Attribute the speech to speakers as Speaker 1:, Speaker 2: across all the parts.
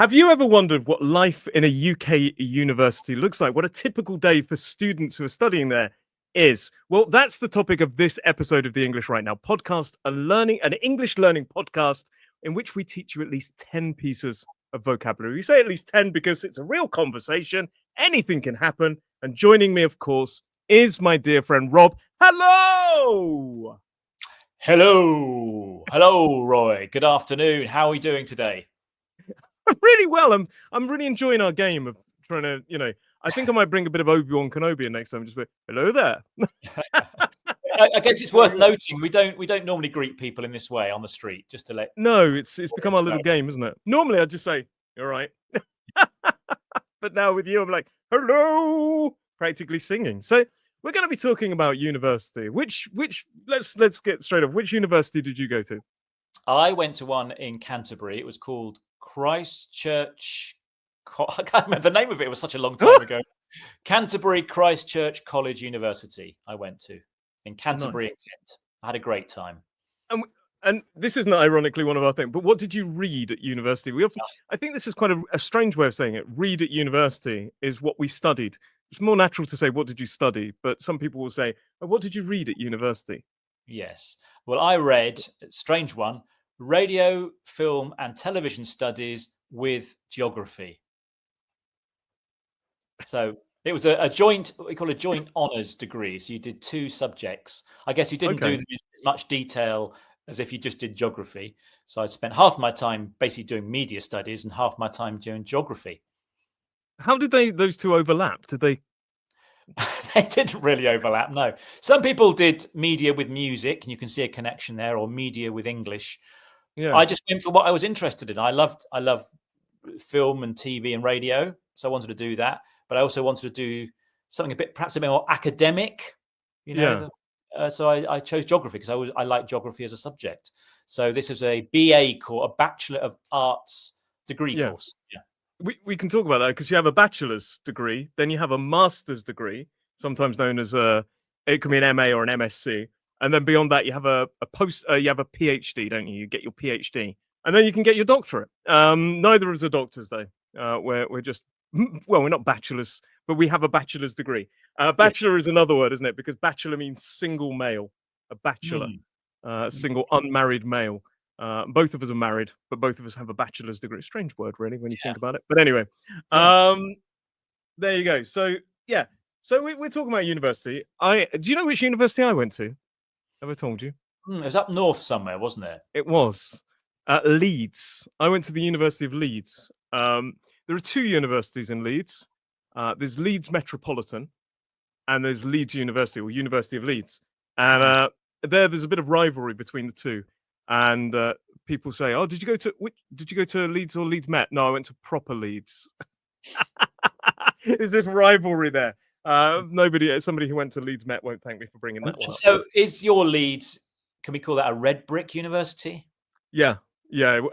Speaker 1: Have you ever wondered what life in a UK university looks like? What a typical day for students who are studying there is? Well, that's the topic of this episode of the English Right Now podcast, an English learning podcast in which we teach you at least 10 pieces of vocabulary. We say at least 10 because it's a real conversation. Anything can happen. And joining me, of course, is my dear friend Rob. Hello!
Speaker 2: Hello, Roy. Good afternoon. How are we doing today?
Speaker 1: I'm really well. I'm really enjoying our game of trying to, I think I might bring a bit of Obi-Wan Kenobi in next time. Just be, hello there.
Speaker 2: I guess it's worth noting we don't normally greet people in this way on the street. Just to let
Speaker 1: it's become our little game, isn't it? Normally I'd just say, "You're right," but now with you, I'm like, "Hello," practically singing. So we're going to be talking about university. Which let's get straight off. Which university did you go to?
Speaker 2: I went to one in Canterbury. It was called Christchurch. I can't remember the name of it. It was such a long time ago. Canterbury Christchurch College University. I went to in Canterbury.
Speaker 1: Nice.
Speaker 2: Kent. I had a great time.
Speaker 1: And this isn't ironically one of our things, but what did you read at university? I think this is quite a strange way of saying it. Read at university is what we studied. It's more natural to say, what did you study? But some people will say, oh, what did you read at university?
Speaker 2: Yes. Well, I read, strange one, radio, film and television studies with geography. So it was a joint, what we call a joint honours degree. So you did two subjects. I guess you didn't do them in as much detail as if you just did geography. So I spent half my time basically doing media studies and half my time doing geography.
Speaker 1: How did those two overlap? Did they?
Speaker 2: They didn't really overlap, no. Some people did media with music, and you can see a connection there, or media with English. Yeah. I just went for what I was interested in. I love film and TV and radio, so I wanted to do that. But I also wanted to do something perhaps a bit more academic, so I chose geography because I like geography as a subject. So this is a BA course, a Bachelor of Arts degree course. Yeah.
Speaker 1: We can talk about that because you have a bachelor's degree, then you have a master's degree, sometimes known as it can be an MA or an MSc, and then beyond that you have a PhD, don't you? You get your PhD, and then you can get your doctorate. Neither of us are doctors though. We're just we're not bachelors, but we have a bachelor's degree. Bachelor is another word, isn't it? Because bachelor means single male, a bachelor, single unmarried male. Both of us are married, but both of us have a bachelor's degree. Strange word, really, when you think about it. But anyway, there you go. So we're talking about university. Do you know which university I went to? Have I told you?
Speaker 2: It was up north somewhere, wasn't it?
Speaker 1: It was Leeds. I went to the University of Leeds. There are two universities in Leeds. There's Leeds Metropolitan, and there's Leeds University or University of Leeds. And there's a bit of rivalry between the two. And people say, "Oh, did you go to Leeds or Leeds Met?" No, I went to proper Leeds. There's this rivalry there. Somebody who went to Leeds Met won't thank me for bringing that one up.
Speaker 2: So, is your Leeds? Can we call that a red brick university?
Speaker 1: Yeah,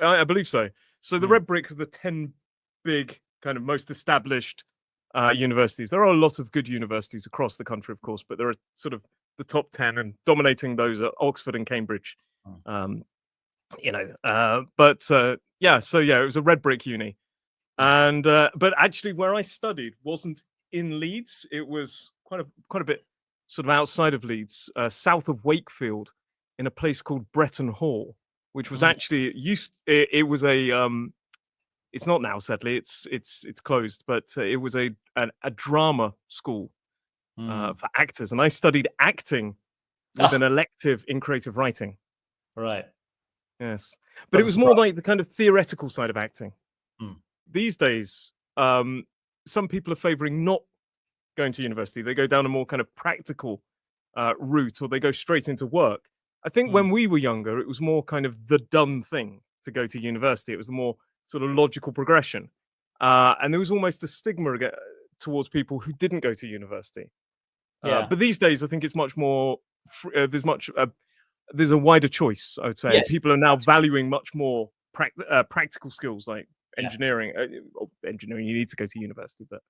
Speaker 1: I believe so. So the red brick are the 10 big kind of most established universities. There are a lot of good universities across the country, of course, but there are sort of the top 10, and dominating those are Oxford and Cambridge. It was a red brick uni, and but actually where I studied wasn't in Leeds. It was quite a bit sort of outside of Leeds, south of Wakefield, in a place called Bretton Hall, which was actually it was a it's not now, sadly, it's closed, but it was a drama school for actors, and I studied acting with an elective in creative writing.
Speaker 2: Right.
Speaker 1: Yes. But it was more like the kind of theoretical side of acting. These days, some people are favoring not going to university. They go down a more kind of practical route, or they go straight into work. I think when we were younger, it was more kind of the done thing to go to university. It was the more sort of logical progression. And there was almost a stigma towards people who didn't go to university. But these days, I think it's much more, there's a wider choice, I would say. Yes. People are now valuing much more practical skills like engineering. Engineering, you need to go to university,
Speaker 2: but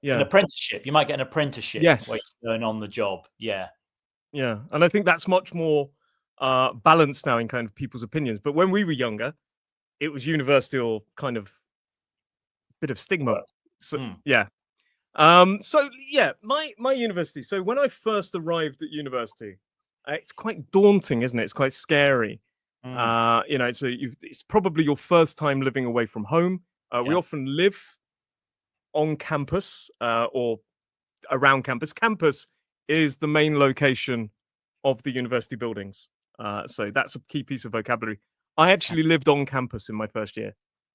Speaker 2: an apprenticeship, you might get an apprenticeship.
Speaker 1: Yes,
Speaker 2: where you learn on the job. Yeah,
Speaker 1: and I think that's much more balanced now in kind of people's opinions. But when we were younger, it was university or kind of bit of stigma. So
Speaker 2: Mm.
Speaker 1: yeah. So yeah, my university. So when I first arrived at university, it's quite daunting, isn't it? It's quite scary.
Speaker 2: Mm.
Speaker 1: You know, so it's probably your first time living away from home. We
Speaker 2: Yeah.
Speaker 1: often live on campus or around campus. Campus is the main location of the university buildings. So that's a key piece of vocabulary. I actually lived on campus in my first year.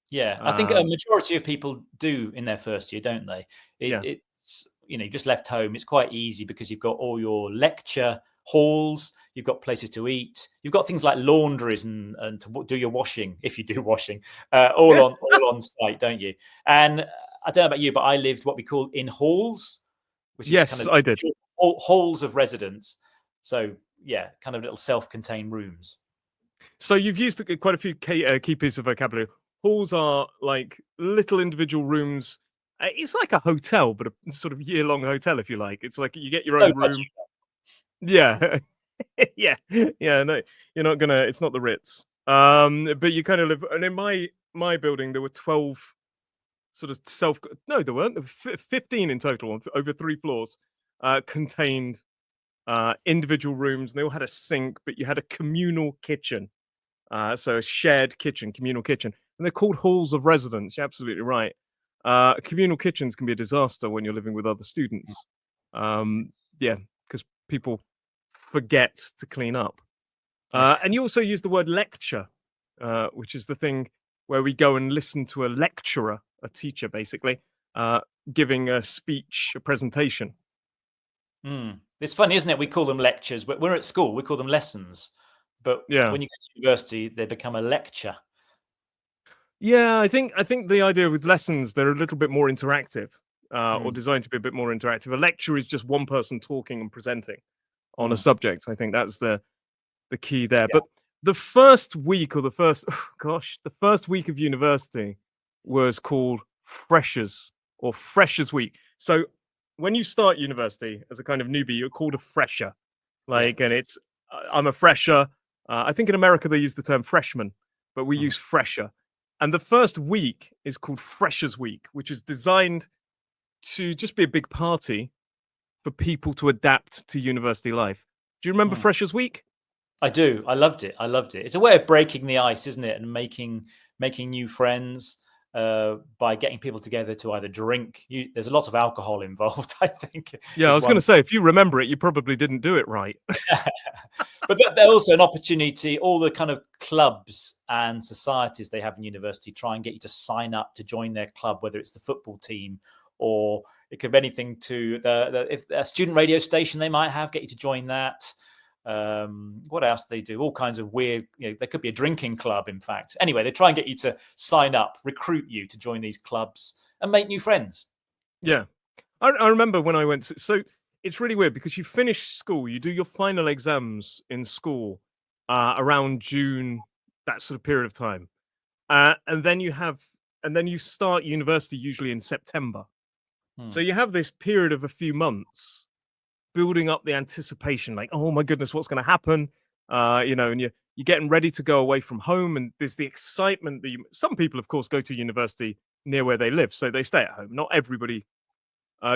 Speaker 2: Yeah, I think a majority of people do in their first year, don't they?
Speaker 1: Yeah.
Speaker 2: It's you just left home. It's quite easy because you've got all your lecture halls, you've got places to eat, you've got things like laundries and to do your washing if you do washing, all on site, don't you? And I don't know about you, but I lived what we call in halls, which is kind
Speaker 1: Yes,
Speaker 2: of
Speaker 1: I did.
Speaker 2: halls of residence. So yeah, kind of little self-contained rooms.
Speaker 1: So you've used quite a few key pieces of vocabulary. Halls are like little individual rooms. It's like a hotel, but a sort of year-long hotel, if you like. It's like you get your
Speaker 2: No
Speaker 1: own room. Yeah, yeah, yeah. No, you're not gonna. It's not the Ritz. But you kind of live. And in my building, there were 12 sort of No, there weren't. There were 15 in total, over 3 floors, contained individual rooms. And they all had a sink, but you had a communal kitchen. So a shared kitchen, communal kitchen, and they're called halls of residence. You're absolutely right. Communal kitchens can be a disaster when you're living with other students. Yeah, because people forget to clean up. And you also use the word lecture, which is the thing where we go and listen to a lecturer, a teacher, basically, giving a speech, a presentation.
Speaker 2: It's funny, isn't it? We call them lectures, but we're at school, we call them lessons. But
Speaker 1: Yeah.
Speaker 2: when you go to university, they become a lecture.
Speaker 1: Yeah, I think the idea with lessons, they're a little bit more interactive, or designed to be a bit more interactive. A lecture is just one person talking and presenting on a subject. I think that's the key there.
Speaker 2: Yeah.
Speaker 1: But the first week or the first the first week of university was called freshers or freshers week. So when you start university as a kind of newbie, you're called a fresher.
Speaker 2: Yeah.
Speaker 1: And it's I'm a fresher. I think in America they use the term freshman, but we use fresher. And the first week is called Freshers Week, which is designed to just be a big party for people to adapt to university life. Do you remember Freshers Week?
Speaker 2: I do. I loved it. I loved it. It's a way of breaking the ice, isn't it? And making new friends by getting people together to either drink. There's a lot of alcohol involved, I think.
Speaker 1: Yeah, I was going to say, if you remember it, you probably didn't do it right.
Speaker 2: But they're also an opportunity. All the kind of clubs and societies they have in university try and get you to sign up to join their club, whether it's the football team or it could be anything to if a student radio station they might have, get you to join that. What else do they do? All kinds of weird, there could be a drinking club, in fact. Anyway, they try and get you to sign up, recruit you to join these clubs and make new friends.
Speaker 1: Yeah. I remember when I went so it's really weird because you finish school, you do your final exams in school around June, that sort of period of time. And then you start university usually in September. So you have this period of a few months building up the anticipation, like, oh my goodness, what's going to happen? And you're getting ready to go away from home, and there's the excitement that some people, of course, go to university near where they live, so they stay at home. Not everybody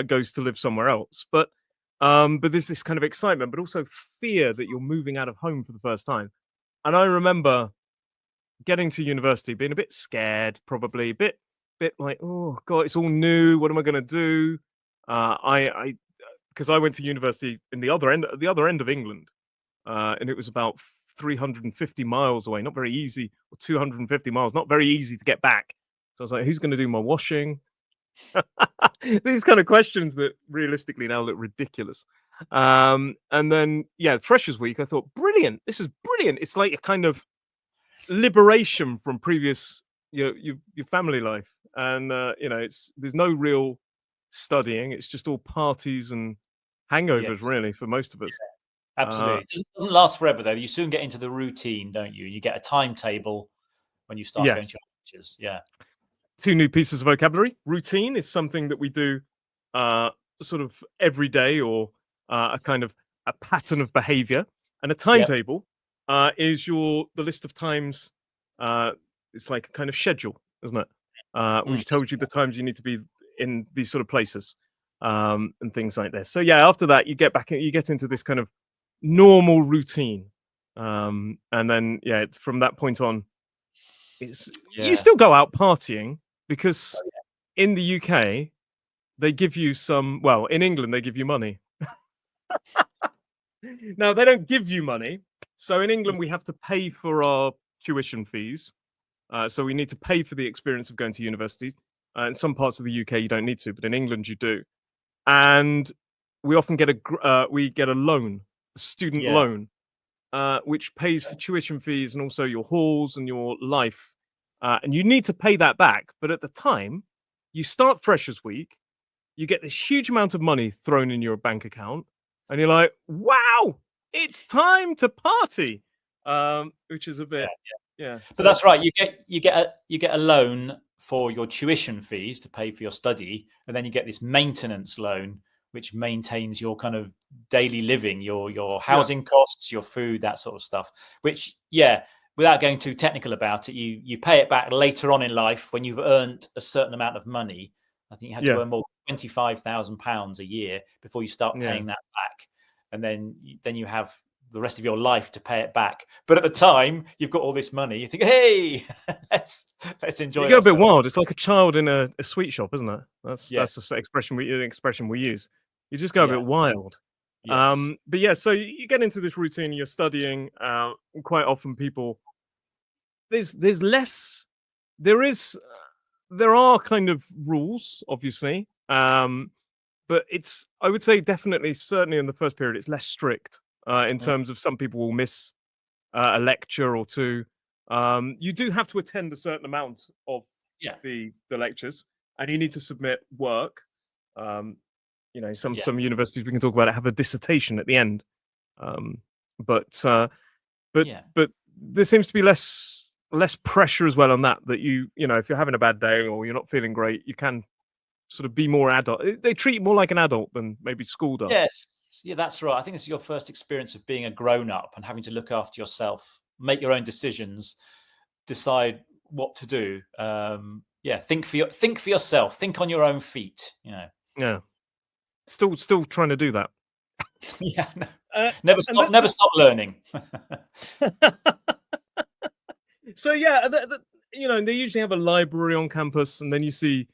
Speaker 1: goes to live somewhere else, but there's this kind of excitement, but also fear that you're moving out of home for the first time. And I remember getting to university, being a bit scared, probably a bit like, oh god, it's all new. What am I going to do? Because I went to university in the other end of England, and it was about 350 miles away. Not very easy, or 250 miles. Not very easy to get back. So I was like, who's going to do my washing? These kind of questions that realistically now look ridiculous. And then, yeah, Freshers Week, I thought, brilliant. This is brilliant. It's like a kind of liberation from previous your family life. And there's no real studying. It's just all parties and hangovers, really, for most of us.
Speaker 2: Absolutely. It doesn't last forever, though. You soon get into the routine, don't you? You get a timetable when you start going to your lectures. Yeah.
Speaker 1: 2 new pieces of vocabulary. Routine is something that we do sort of every day, or a kind of a pattern of behavior. And a timetable is the list of times. It's like a kind of schedule, isn't it? which tells you the times you need to be in these sort of places, and things like this. So yeah, after that, you get into this kind of normal routine, and then from that point on, you still go out partying because in the UK they give you in England they give you money. Now they don't give you money, so in England we have to pay for our tuition fees. So we need to pay for the experience of going to universities. In some parts of the UK, you don't need to, but in England, you do. And we often get a loan, a student loan, which pays for tuition fees and also your halls and your life. And you need to pay that back. But at the time, you start Freshers Week, you get this huge amount of money thrown in your bank account, and you're like, "Wow, it's time to party," which is a bit. Yeah,
Speaker 2: but that's right. You get a loan for your tuition fees to pay for your study, and then you get this maintenance loan, which maintains your kind of daily living, your housing costs, your food, that sort of stuff. Which, without going too technical about it, you pay it back later on in life when you've earned a certain amount of money. I think you have to earn more than £25,000 a year before you start paying that back, and then you have the rest of your life to pay it back. But at the time, you've got all this money. You think, hey, let's enjoy.
Speaker 1: You go a bit wild. It's like a child in a sweet shop, isn't it? That's the expression we use. You just go a bit wild.
Speaker 2: Yes.
Speaker 1: But so you get into this routine. You're studying. Quite often, people there's less. There are kind of rules, obviously. But I would say definitely, certainly in the first period, it's less strict. In terms of some people will miss a lecture or two. You do have to attend a certain amount of the lectures, and you need to submit work. Some universities, we can talk about it, have a dissertation at the end. But there seems to be less pressure as well on that. That if you're having a bad day or you're not feeling great, you can sort of be more adult. They treat you more like an adult than maybe school does.
Speaker 2: Yes, that's right. I think it's your first experience of being a grown-up and having to look after yourself, make your own decisions, decide what to do. Think for yourself. Think on your own feet.
Speaker 1: Yeah. Still trying to do that.
Speaker 2: Never stop learning.
Speaker 1: So they usually have a library on campus, and then you see.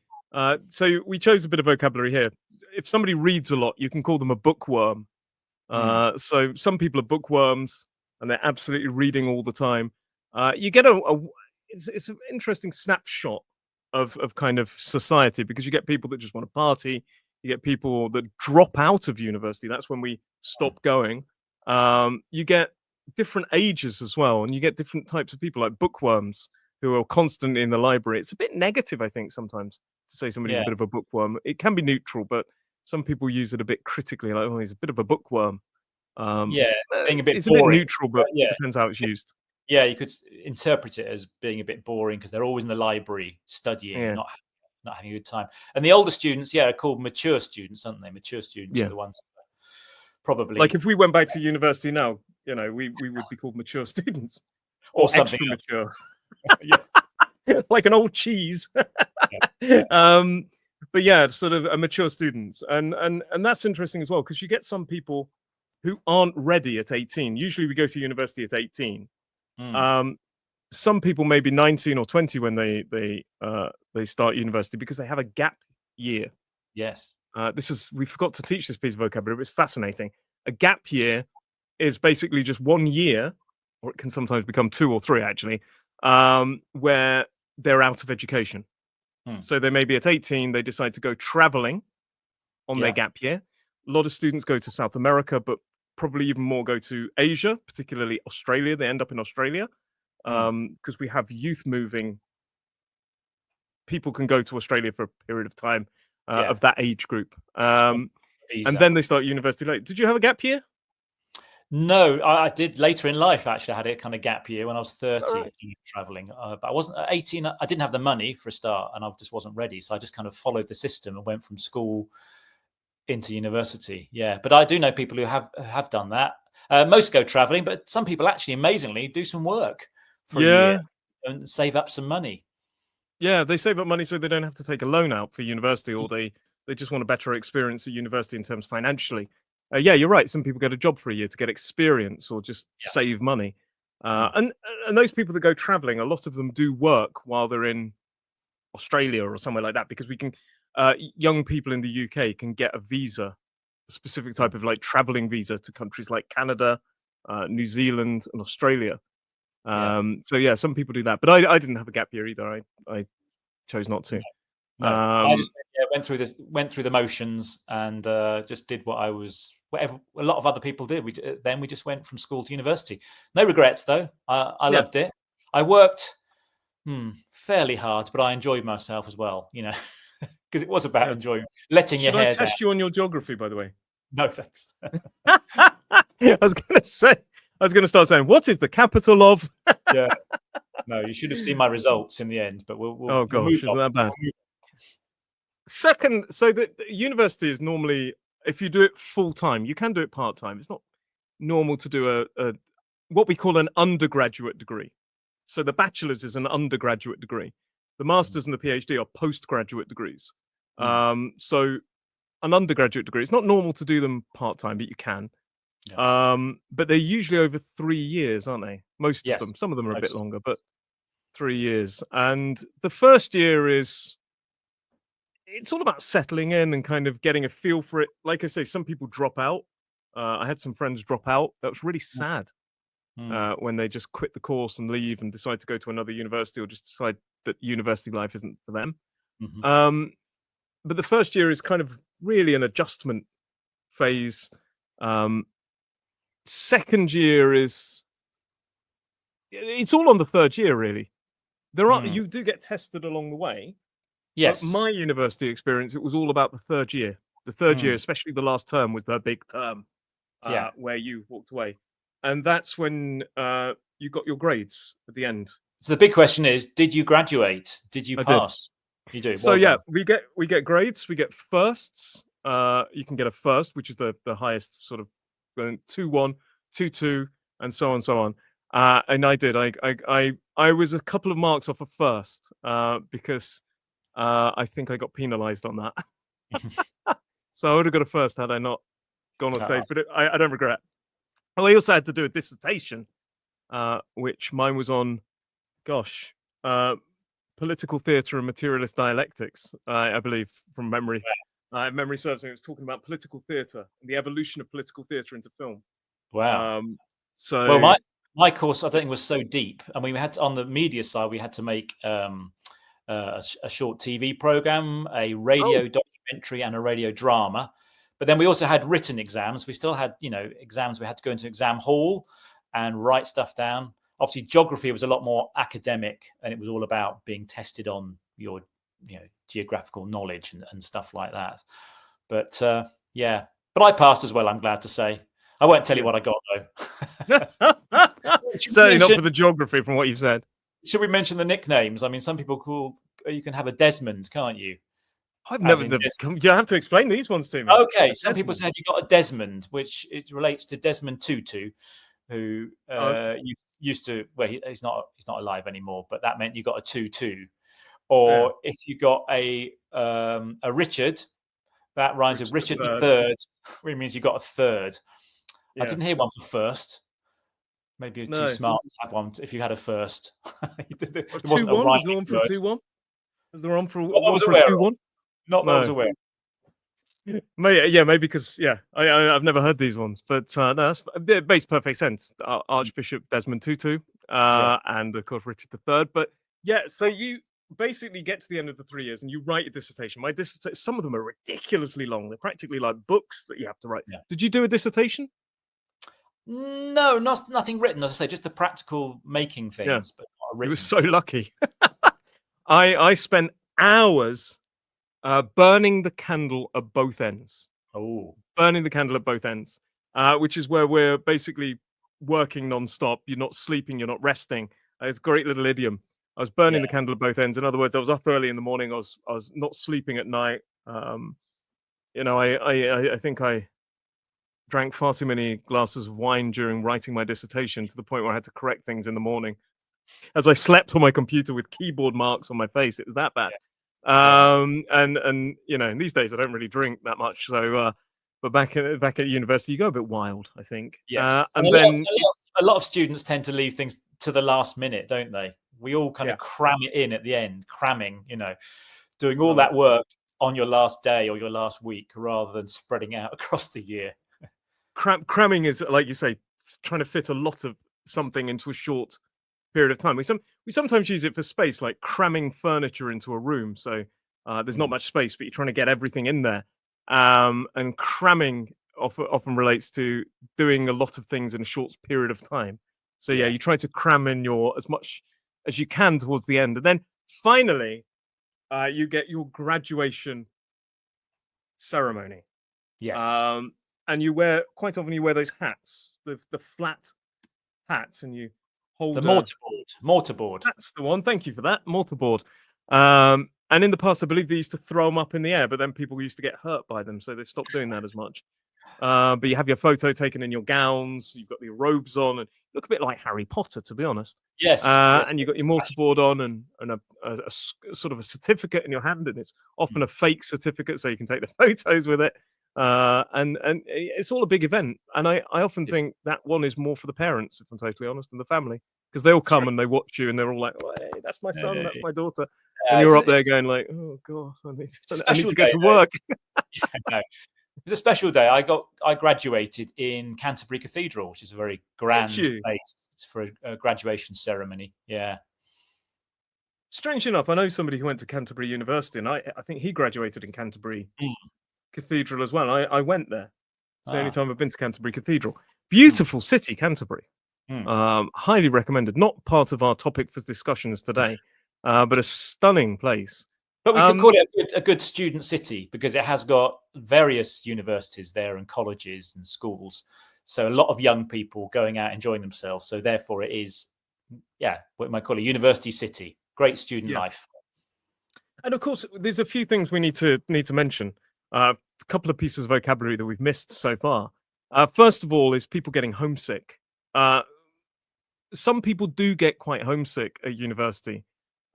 Speaker 1: So we chose a bit of vocabulary here. If somebody reads a lot, you can call them a bookworm. So some people are bookworms, and they're absolutely reading all the time. You get it's an interesting snapshot of kind of society, because you get people that just want to party. You get people that drop out of university. That's when we stop going. You get different ages as well, and you get different types of people, like bookworms who are constantly in the library. It's a bit negative, I think, sometimes to say somebody's a bit of a bookworm. It can be neutral, but some people use it a bit critically, like, "Oh, he's a bit of a bookworm."
Speaker 2: Being a bit
Speaker 1: it's
Speaker 2: boring.
Speaker 1: A bit neutral, but it depends how it's used.
Speaker 2: Yeah, you could interpret it as being a bit boring because they're always in the library studying and not having a good time. And the older students, are called mature students, aren't they? Mature students are the ones probably.
Speaker 1: Like if we went back to university now, we would be called mature students
Speaker 2: or something
Speaker 1: extra mature. Like an old cheese. But sort of a mature students, and that's interesting as well, because you get some people who aren't ready at 18. Usually we go to university at 18. Some people may be 19 or 20 when they start university, because they have a gap year.
Speaker 2: Yes.
Speaker 1: We forgot to teach this piece of vocabulary, but it's fascinating. A gap year is basically just 1 year, or it can sometimes become 2 or 3 actually, where they're out of education. So they may be at 18, they decide to go traveling on their gap year. A lot of students go to South America, but probably even more go to Asia, particularly Australia. They end up in Australia because we have youth moving. People can go to Australia for a period of time of that age group. And then they start university late. Did you have a gap year?
Speaker 2: No, I did later in life. Actually, I had a kind of gap year when I was 30, traveling. But I wasn't at 18. I didn't have the money for a start, and I just wasn't ready. So I just kind of followed the system and went from school into university. Yeah, but I do know people who have done that. Most go traveling, but some people actually, amazingly, do some work for a year and save up some money.
Speaker 1: Yeah, they save up money so they don't have to take a loan out for university, or they just want a better experience at university in terms financially. Yeah, you're right. Some people get a job for a year to get experience or just save money.
Speaker 2: Mm.
Speaker 1: And those people that go traveling, a lot of them do work while they're in Australia or somewhere like that, because we can young people in the UK can get a visa, a specific type of like traveling visa to countries like Canada, New Zealand, and Australia.
Speaker 2: Yeah.
Speaker 1: So yeah, some people do that, but I didn't have a gap year either. I chose not to.
Speaker 2: No, I just went through the motions and just did whatever a lot of other people did. Then we just went from school to university. No regrets though. I loved it. I worked fairly hard, but I enjoyed myself as well. Because it was about enjoying letting your hair down.
Speaker 1: Should I test you on your geography, by the way?
Speaker 2: No, thanks.
Speaker 1: I was going to start saying, what is the capital of?
Speaker 2: Yeah. No, you should have seen my results in the end, but we'll
Speaker 1: oh gosh,
Speaker 2: move
Speaker 1: isn't
Speaker 2: on.
Speaker 1: that bad? Second, so the university is normally, if you do it full time, you can do it part time. It's not normal to do a what we call an undergraduate degree. So the bachelor's is an undergraduate degree. The master's and the PhD are postgraduate degrees. So an undergraduate degree, it's not normal to do them part time, but you can.
Speaker 2: Yeah.
Speaker 1: But they're usually over 3 years, aren't they? Most of
Speaker 2: Yes,
Speaker 1: them. Some of them are a bit
Speaker 2: most.
Speaker 1: longer, but 3 years. And the first year it's all about settling in and kind of getting a feel for it. Like I say, some people drop out. I had some friends drop out. That was really sad when they just quit the course and leave and decide to go to another university, or just decide that university life isn't for them. But the first year is kind of really an adjustment phase. Second year it's all on the third year, really. You do get tested along the way.
Speaker 2: Yes.
Speaker 1: But my university experience, it was all about the third year. The third year, especially the last term, was the big term where you walked away. And that's when you got your grades at the end.
Speaker 2: So the big question is, did you graduate? Did you pass? You do.
Speaker 1: So yeah, we get grades. We get firsts. You can get a first, which is the highest sort of 2-1, 2-2, and so on. And I did. I was a couple of marks off a first because I think I got penalised on that. So I would have got a first had I not gone on stage. But I don't regret. Oh, I also had to do a dissertation, which mine was on, political theatre and materialist dialectics, I believe, from memory. Memory serves me. It was talking about political theatre and the evolution of political theatre into film.
Speaker 2: Wow.
Speaker 1: So
Speaker 2: well, my course, I don't think, was so deep. I mean, we had to, on the media side, we had to make a short TV program, a radio documentary, and a radio drama. But then we also had written exams. We still had, exams. We had to go into exam hall and write stuff down. Obviously, geography was a lot more academic, and it was all about being tested on your, geographical knowledge and stuff like that. But but I passed as well. I'm glad to say. I won't tell you what I got though.
Speaker 1: Certainly not for the geography, from what you've said.
Speaker 2: Should we mention the nicknames? I mean, some people you can have a Desmond, can't you?
Speaker 1: I've never. You have to explain these ones to me.
Speaker 2: Okay, some people said you got a Desmond, which it relates to Desmond Tutu, who used to. Well, he's not alive anymore, but that meant you got a 2-2. Or if you got a Richard, that rhymes with Richard the Third, which means you got a third. I didn't hear one for first. Maybe you're too smart to have one if you had a first.
Speaker 1: 2-1? Was there one for a 2-1? Was there one for a 2-1?
Speaker 2: Not that I was aware.
Speaker 1: Maybe because I've never heard these ones, but no, it makes perfect sense. Archbishop Desmond Tutu, and of course Richard III. But so you basically get to the end of the 3 years and you write your dissertation. My dissertation, some of them are ridiculously long. They're practically like books that you have to write. Yeah. Did you do a dissertation?
Speaker 2: No, nothing written. As I say, just the practical making things, but not written.
Speaker 1: You were so lucky. I spent hours burning the candle at both ends. Burning the candle at both ends, which is where we're basically working non-stop. You're not sleeping, you're not resting. It's a great little idiom. I was burning the candle at both ends. In other words, I was up early in the morning. I was not sleeping at night. I think I drank far too many glasses of wine during writing my dissertation, to the point where I had to correct things in the morning. as I slept on my computer with keyboard marks on my face. It was that bad. And you know, these days I don't really drink that much. So, but back at university, you go a bit wild, I think.
Speaker 2: Yes,
Speaker 1: And
Speaker 2: a
Speaker 1: then
Speaker 2: lot of students tend to leave things to the last minute, don't they? We all kind of cram it in at the end, cramming, you know, doing all that work on your last day or your last week rather than spreading out across the year.
Speaker 1: Cramming is, like you say, trying to fit a lot of something into a short period of time. We sometimes use it for space, like cramming furniture into a room. So there's not much space, but you're trying to get everything in there. And cramming often relates to doing a lot of things in a short period of time. So you try to cram in your as much as you can towards the end, and then finally you get your graduation ceremony.
Speaker 2: Yes.
Speaker 1: And quite often you wear those hats, the flat hats, and you hold
Speaker 2: the mortarboard.
Speaker 1: That's the one. Thank you for that, mortarboard. And in the past, I believe they used to throw them up in the air, but then people used to get hurt by them, so they've stopped doing that as much. But you have your photo taken in your gowns, you've got your robes on, and you look a bit like Harry Potter, to be honest.
Speaker 2: Yes.
Speaker 1: And you've got your mortarboard on and a sort of a certificate in your hand, and it's often a fake certificate, so you can take the photos with it. And it's all a big event. And I often think that one is more for the parents, if I'm totally honest, and the family, because they all come and they watch you, and they're all like, oh, "Hey, that's my son, that's my daughter," and you're up there going like, "Oh God, I need to get to work."
Speaker 2: No. It was a special day. I graduated in Canterbury Cathedral, which is a very grand place for a graduation ceremony. Yeah.
Speaker 1: Strange enough, I know somebody who went to Canterbury University, and I think he graduated in Canterbury Cathedral as well. I went there. It's the only time I've been to Canterbury Cathedral. Beautiful city, Canterbury. Highly recommended. Not part of our topic for discussions today, but a stunning place.
Speaker 2: But we could call it a good student city because it has got various universities there and colleges and schools. So a lot of young people going out enjoying themselves. So therefore it is, what you might call a university city. Great student life.
Speaker 1: And of course, there's a few things we need to mention. A couple of pieces of vocabulary that we've missed so far. First of all is people getting homesick. Some people do get quite homesick at university.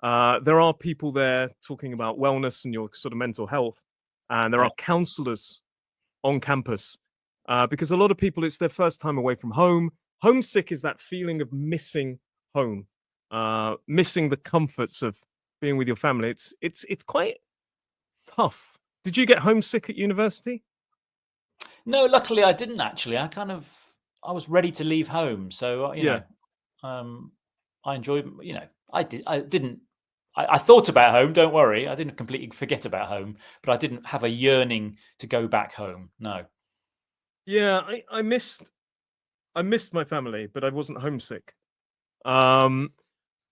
Speaker 1: There are people there talking about wellness and your sort of mental health, and there are counselors on campus because a lot of people, it's their first time away from home. Homesick is that feeling of missing home, missing the comforts of being with your family. It's quite tough. Did you get homesick at university?
Speaker 2: No, luckily I didn't actually. I was ready to leave home, so you know, I enjoyed. You know, I thought about home. Don't worry, I didn't completely forget about home, but I didn't have a yearning to go back home. No.
Speaker 1: Yeah, I missed my family, but I wasn't homesick. And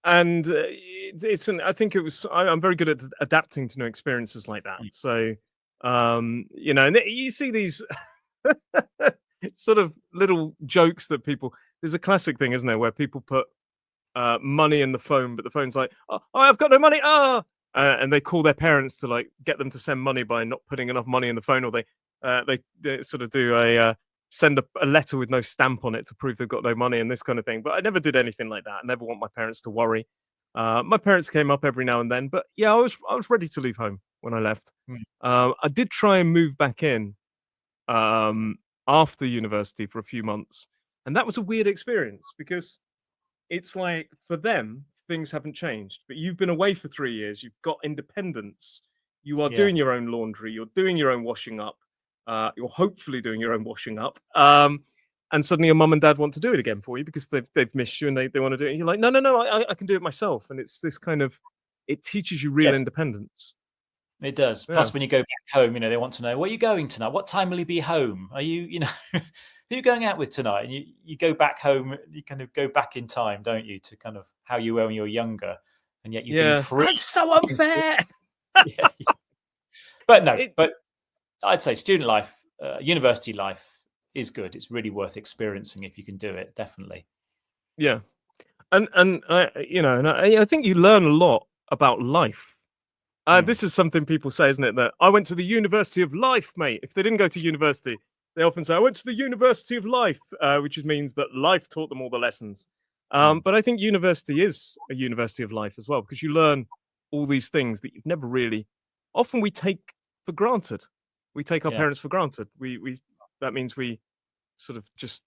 Speaker 1: I think it was. I'm very good at adapting to new experiences like that. So, you know, and you see these sort of little jokes that people. There's a classic thing, isn't there, where people put money in the phone, but the phone's like, "Oh, I've got no money!" And they call their parents to like get them to send money by not putting enough money in the phone, or they sort of do send a letter with no stamp on it to prove they've got no money and this kind of thing. But I never did anything like that. I never want my parents to worry. My parents came up every now and then, but yeah, I was ready to leave home when I left. I did try and move back in after university for a few months, and that was a weird experience because it's like for them things haven't changed, but you've been away for 3 years, you've got independence, you are doing your own laundry, you're doing your own washing up, you're hopefully doing your own washing up, and suddenly your mum and dad want to do it again for you because they've missed you and they want to do it, and you're like, no, I can do it myself. And it's this kind of, it teaches you real independence.
Speaker 2: It does. Plus, when you go back home, you know, they want to know, where are you going tonight? What time will you be home? Are you know, who are you going out with tonight? And you go back home, you kind of go back in time, don't you, to kind of how you were when you were younger, and yet you've been free.
Speaker 1: That's so unfair.
Speaker 2: But no, but I'd say student life, university life is good. It's really worth experiencing if you can do it. Definitely.
Speaker 1: Yeah, and you know, and I think you learn a lot about life. This is something people say, isn't it? That I went to the University of Life, mate. If they didn't go to university, they often say, I went to the University of Life, which means that life taught them all the lessons. But I think university is a university of life as well, because you learn all these things that you've never really. Often we take for granted. We take our parents for granted. We that means we sort of just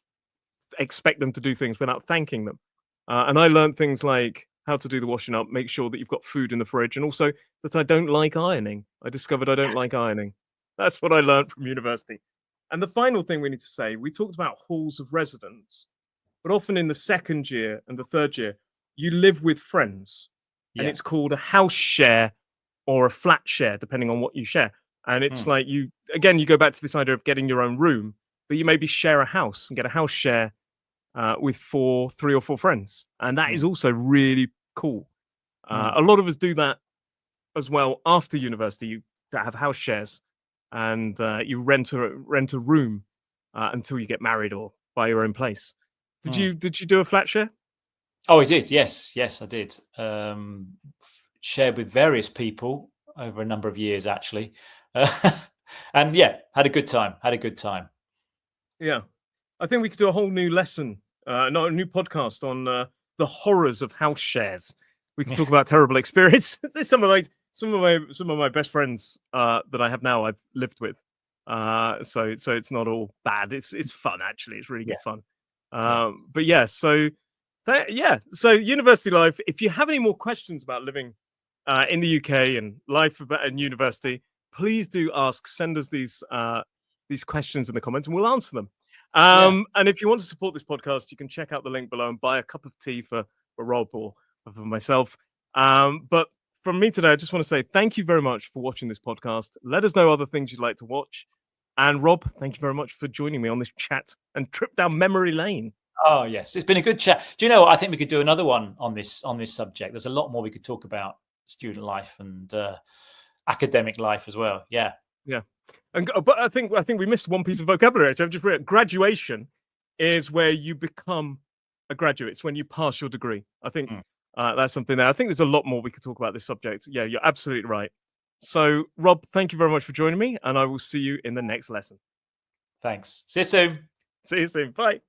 Speaker 1: expect them to do things without thanking them. And I learned things like how to do the washing up, make sure that you've got food in the fridge, and also that I don't like ironing. I discovered I don't like ironing. That's what I learned from university. And the final thing we need to say, we talked about halls of residence, but often in the second year and the third year, you live with friends, and it's called a house share or a flat share, depending on what you share. And it's like you go back to this idea of getting your own room, but you maybe share a house and get a house share with 3 or 4 friends, and that is also really cool. A lot of us do that as well after university. You have house shares, and you rent a room until you get married or buy your own place. Did you do a flat share?
Speaker 2: Oh, I did. Yes, I did. Shared with various people over a number of years, actually, and had a good time.
Speaker 1: Yeah, I think we could do a whole new lesson, not a new podcast on the horrors of house shares. We could talk about terrible experiences. some of my best friends that I have now I've lived with. So it's not all bad. It's fun, actually. It's really good fun. But yeah, so so university life. If you have any more questions about living in the UK and life in university, please do ask. Send us these questions in the comments, and we'll answer them. And if you want to support this podcast, you can check out the link below and buy a cup of tea for Rob or for myself. But from me today, I just want to say thank you very much for watching this podcast. Let us know other things you'd like to watch. And Rob, thank you very much for joining me on this chat and trip down memory lane.
Speaker 2: Oh yes, it's been a good chat. Do you know what? I think we could do another one on this subject. There's a lot more we could talk about student life and academic life as well. Yeah.
Speaker 1: But I think we missed one piece of vocabulary. I've just read graduation is where you become a graduate. It's when you pass your degree. I think that's something there. I think there's a lot more we could talk about this subject. Yeah, you're absolutely right. So, Rob, thank you very much for joining me, and I will see you in the next lesson.
Speaker 2: Thanks. See you soon.
Speaker 1: See you soon. Bye.